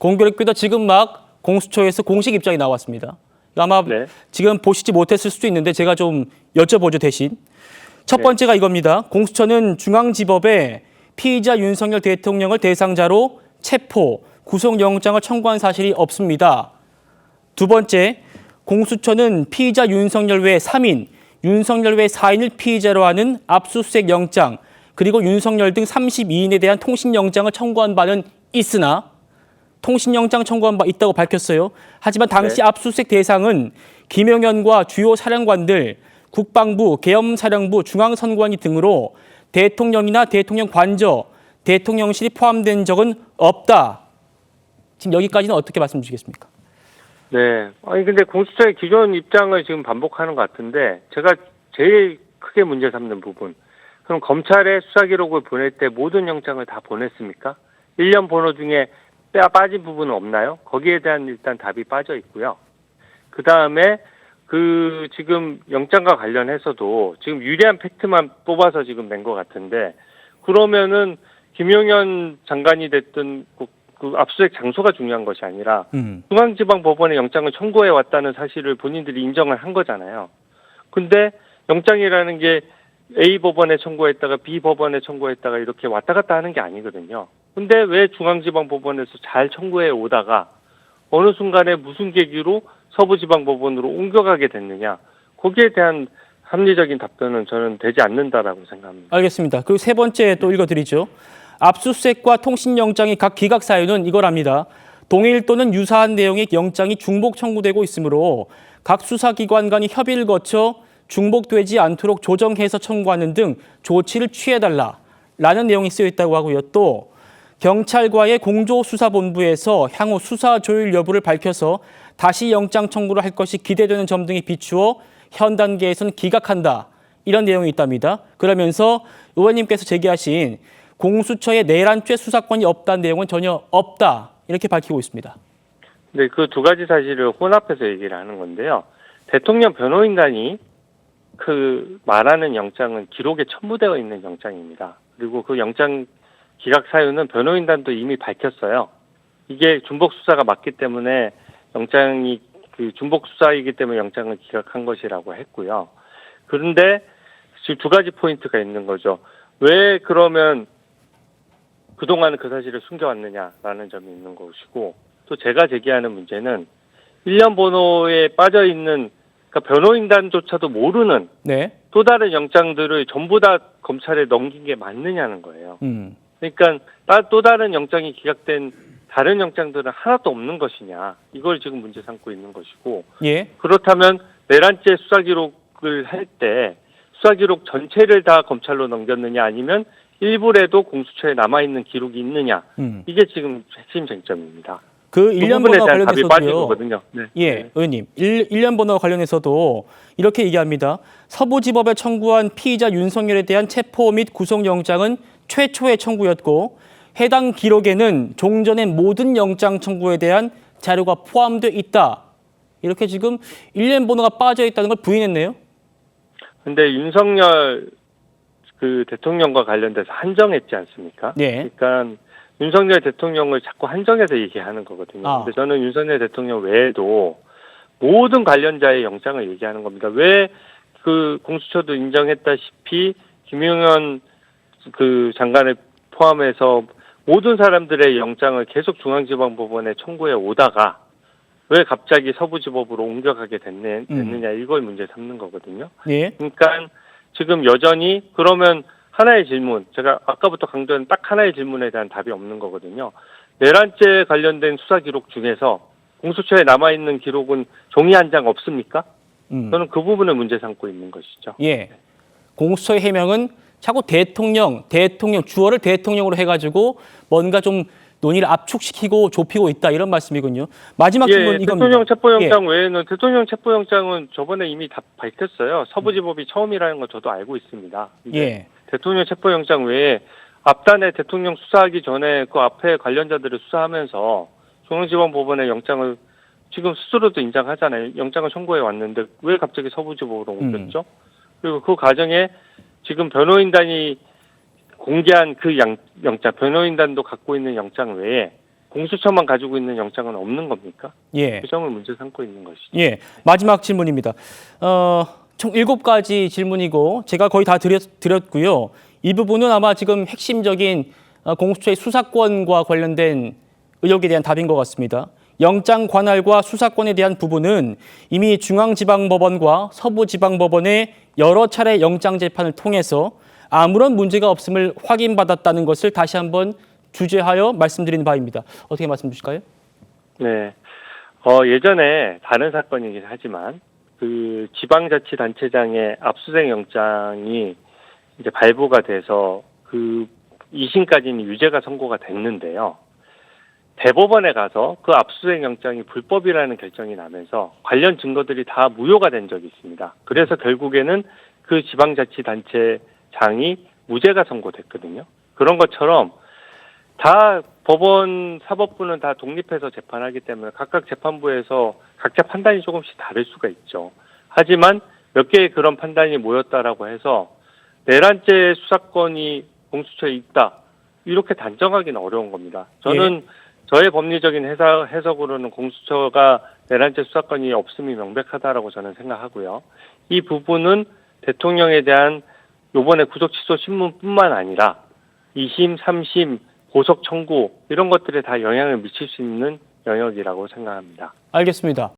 공교롭게도 지금 막 공수처에서 공식 입장이 나왔습니다. 아마 네. 지금 보시지 못했을 수도 있는데 제가 좀 여쭤보죠, 대신. 첫 번째가 이겁니다. 공수처는 중앙지법에 피의자 윤석열 대통령을 대상자로 체포, 구속영장을 청구한 사실이 없습니다. 두 번째, 공수처는 피의자 윤석열 외 3인, 윤석열 외 4인을 피의자로 하는 압수수색 영장, 그리고 윤석열 등 32인에 대한 통신영장을 청구한 바는 있으나 통신영장 청구한 바 있다고 밝혔어요. 하지만 당시 압수수색 대상은 김용현과 주요 사령관들, 국방부, 계엄사령부, 중앙선관위 등으로 대통령이나 대통령 관저, 대통령실이 포함된 적은 없다. 지금 여기까지는 어떻게 말씀 주시겠습니까? 네. 아니 근데 공수처의 기존 입장을 지금 반복하는 것 같은데 제가 제일 크게 문제 삼는 부분. 그럼 검찰에 수사 기록을 보낼 때 모든 영장을 다 보냈습니까? 1년 번호 중에 빠진 부분은 없나요? 거기에 대한 일단 답이 빠져 있고요. 그 다음에 지금 영장과 관련해서도 지금 유리한 팩트만 뽑아서 지금 낸 것 같은데 그러면은 김용현 장관이 됐던 그 압수수색 장소가 중요한 것이 아니라 중앙지방법원에 영장을 청구해 왔다는 사실을 본인들이 인정을 한 거잖아요. 근데 영장이라는 게 A 법원에 청구했다가 B 법원에 청구했다가 이렇게 왔다 갔다 하는 게 아니거든요. 근데 왜 중앙지방법원에서 잘 청구해 오다가 어느 순간에 무슨 계기로 서부지방법원으로 옮겨가게 됐느냐. 거기에 대한 합리적인 답변은 저는 되지 않는다라고 생각합니다. 알겠습니다. 그리고 세 번째 또 읽어드리죠. 압수수색과 통신영장의 각 기각 사유는 이거랍니다. 동일 또는 유사한 내용의 영장이 중복 청구되고 있으므로 각 수사기관 간이 협의를 거쳐 중복되지 않도록 조정해서 청구하는 등 조치를 취해달라라는 내용이 쓰여 있다고 하고요. 또 경찰과의 공조수사본부에서 향후 수사 조율 여부를 밝혀서 다시 영장 청구를 할 것이 기대되는 점 등에 비추어 현 단계에서는 기각한다. 이런 내용이 있답니다. 그러면서 의원님께서 제기하신 공수처의 내란죄 수사권이 없다는 내용은 전혀 없다. 이렇게 밝히고 있습니다. 네, 그 두 가지 사실을 혼합해서 얘기를 하는 건데요. 대통령 변호인단이 그 말하는 영장은 기록에 첨부되어 있는 영장입니다. 그리고 그 영장 기각 사유는 변호인단도 이미 밝혔어요. 이게 중복 수사가 맞기 때문에 영장이 그 중복 수사이기 때문에 영장을 기각한 것이라고 했고요. 그런데 지금 두 가지 포인트가 있는 거죠. 왜 그러면 그동안 그 사실을 숨겨왔느냐라는 점이 있는 것이고 또 제가 제기하는 문제는 1년 번호에 빠져있는 그러니까 변호인단조차도 모르는 또 다른 영장들을 전부 다 검찰에 넘긴 게 맞느냐는 거예요. 그러니까 또 다른 영장이 기각된 다른 영장들은 하나도 없는 것이냐. 이걸 지금 문제 삼고 있는 것이고 그렇다면 내란죄 수사 기록을 할 때 수사 기록 전체를 다 검찰로 넘겼느냐 아니면 일부라도 공수처에 남아있는 기록이 있느냐. 이게 지금 핵심 쟁점입니다. 그 1년 번호와 관련해서도요. 네. 의원님. 1년 번호와 관련해서도 이렇게 얘기합니다. 서부지법에 청구한 피의자 윤석열에 대한 체포 및 구속영장은 최초의 청구였고 해당 기록에는 종전의 모든 영장 청구에 대한 자료가 포함되어 있다. 이렇게 지금 1년 번호가 빠져 있다는 걸 부인했네요. 근데 윤석열 그 대통령과 관련돼서 한정했지 않습니까? 그러니까 윤석열 대통령을 자꾸 한정해서 얘기하는 거거든요. 근데 저는 윤석열 대통령 외에도 모든 관련자의 영장을 얘기하는 겁니다. 왜 그 공수처도 인정했다시피 김용현 그 장관을 포함해서 모든 사람들의 영장을 계속 중앙지방법원에 청구해 오다가 왜 갑자기 서부지법으로 옮겨가게 됐느냐 이걸 문제 삼는 거거든요. 그러니까 지금 여전히 그러면 하나의 질문, 제가 아까부터 강조한 딱 하나의 질문에 대한 답이 없는 거거든요. 내란죄 관련된 수사 기록 중에서 공수처에 남아있는 기록은 종이 한 장 없습니까? 저는 그 부분을 문제 삼고 있는 것이죠. 공수처의 해명은 자꾸 주어를 대통령으로 해가지고 뭔가 좀 논의를 압축시키고 좁히고 있다 이런 말씀이군요. 마지막 질문 이겁니다. 대통령 체포영장 외에는 대통령 체포영장은 저번에 이미 다 밝혔어요. 서부지법이 처음이라는 건 저도 알고 있습니다. 대통령 체포영장 외에 앞단에 대통령 수사하기 전에 그 앞에 관련자들을 수사하면서 중앙지방법원에 영장을 지금 스스로도 인정하잖아요. 영장을 청구해 왔는데 왜 갑자기 서부지법으로 옮겼죠? 그리고 그 과정에 지금 변호인단이 공개한 그 영장, 변호인단도 갖고 있는 영장 외에 공수처만 가지고 있는 영장은 없는 겁니까? 예. 그 점을 문제 삼고 있는 것이죠. 예. 마지막 질문입니다. 총 7가지 질문이고 제가 거의 다 드렸고요. 이 부분은 아마 지금 핵심적인 공수처의 수사권과 관련된 의혹에 대한 답인 것 같습니다. 영장 관할과 수사권에 대한 부분은 이미 중앙지방법원과 서부지방법원의 여러 차례 영장 재판을 통해서 아무런 문제가 없음을 확인받았다는 것을 다시 한번 주제하여 말씀드리는 바입니다. 어떻게 말씀 주실까요? 네. 예전에 다른 사건이긴 하지만 그 지방자치단체장의 압수수색 영장이 이제 발부가 돼서 그 2심까지는 유죄가 선고가 됐는데요. 대법원에 가서 그 압수수색 영장이 불법이라는 결정이 나면서 관련 증거들이 다 무효가 된 적이 있습니다. 그래서 결국에는 그 지방자치단체장이 무죄가 선고됐거든요. 그런 것처럼 다 법원 사법부는 다 독립해서 재판하기 때문에 각각 재판부에서 각자 판단이 조금씩 다를 수가 있죠. 하지만 몇 개의 그런 판단이 모였다라고 해서 내란죄 수사권이 공수처에 있다 이렇게 단정하기는 어려운 겁니다. 저는 저의 법리적인 해석으로는 공수처가 내란죄 수사권이 없음이 명백하다라고 저는 생각하고요. 이 부분은 대통령에 대한 이번에 구속 취소 신문뿐만 아니라 2심, 3심, 고속 청구 이런 것들에 다 영향을 미칠 수 있는 영역이라고 생각합니다. 알겠습니다.